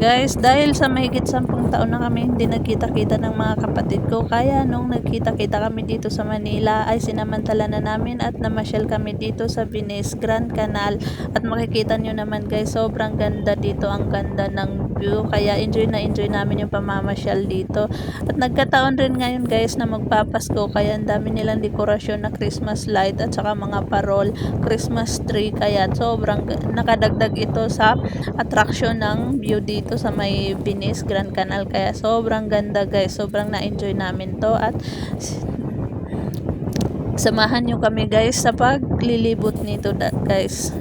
Guys, dahil sa mahigit 10 taon na kami hindi nagkita-kita ng mga kapatid ko, kaya nung nagkita-kita kami dito sa Manila ay sinamantala na namin at namasyal kami dito sa Venice Grand Canal. At makikita nyo naman guys, sobrang ganda dito, ang ganda ng view, kaya enjoy na enjoy namin yung pamamasyal dito. At nagkataon rin ngayon guys na magpapasko, kaya ang dami nilang dekorasyon na Christmas light at saka mga parol, Christmas tree, kaya sobrang nakadagdag ito sa attraction ng view dito sa may Venice Grand Canal, kaya sobrang ganda guys, sobrang na-enjoy namin to. At samahan nyo kami guys sa paglilibot nito guys.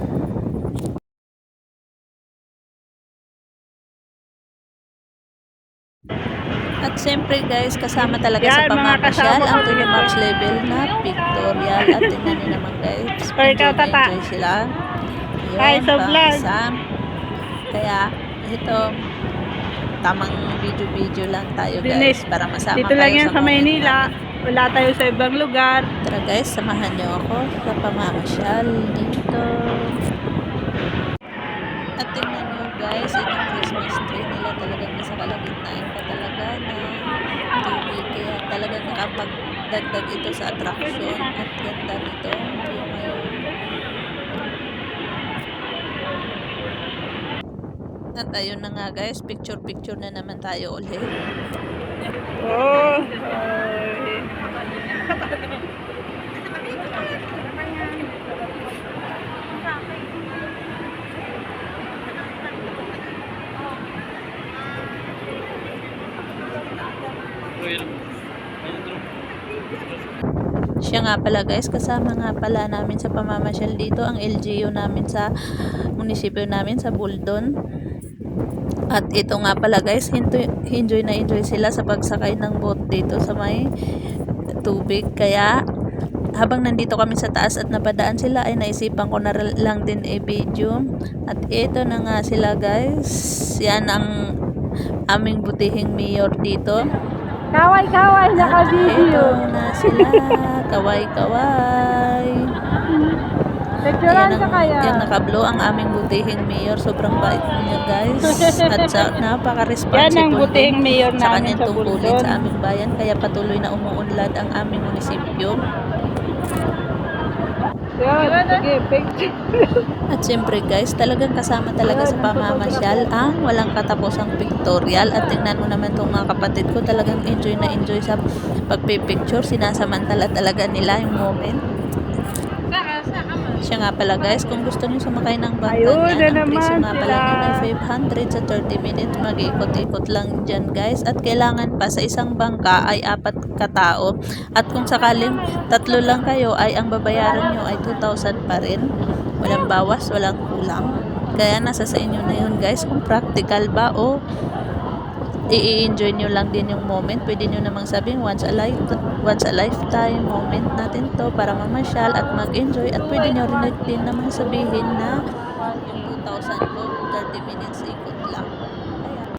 At siyempre guys, kasama talaga sa pamamasyal ang Tony Max level na pictorial. At tingnan nyo naman guys, enjoy sila. Yun, pang-isam. Kaya ito, tamang video lang tayo guys para masama dito lang yan sa Maynila. Wala tayo sa ibang lugar. Tara guys, samahan nyo ako sa pamamasyal dito. At tingnan nyo guys, itong Christmas tree nila talagang nasa kalagitnaan pa talaga na tubig. Kaya talagang nakapagdagdag ito sa attraction. At ganda nito yung ngayon. At ayun na nga guys, picture na naman tayo ulit. Oh, Siya nga pala guys, kasama nga pala namin sa pamamasyal dito ang LGU namin sa munisipyo namin sa Buldon. At ito nga pala guys, enjoy na enjoy sila sa pagsakay ng boat dito sa may tubig. Kaya habang nandito kami sa taas at napadaan sila ay naisipan ko na lang din i-video. At ito na nga sila guys, yan ang aming butihing mayor dito. kaway naka-video. Ito na sila, kaway. Picturean ka kaya? Yung nakablo ang aming butihing mayor, sobrang bait niya guys. At napaka-responsible yan ang butihing mayor sa namin kanyang sa tungkulin Buldon. sa aming bayan, kaya patuloy na umuunlad ang aming munisipyo. Yan, sige, picture. At siyempre guys, talagang kasama talaga sa pamamasyal ang walang katapusang pictorial. At tingnan mo naman itong mga kapatid ko, talagang enjoy na enjoy sa pagpipicture. Sinasamantala talaga nila yung moment. Siya nga pala guys, kung gusto niyo sumakay ng bangka niya, ang presyo nga pala niya ay 500 sa 30 minutes. Mag-ikot-ikot lang dyan guys. At kailangan pa sa isang bangka ay 4 katao. At kung sakaling 3 lang kayo ay ang babayaran nyo ay 2,000 pa rin. Walang bawas, walang kulang. Kaya nasa sa inyo na yun guys, kung practical ba o i-enjoy nyo lang din yung moment. Pwede nyo namang sabihin once a lifetime moment natin to para mamasyal at mag-enjoy. At pwede nyo rin din naman sabihin na yung 2,000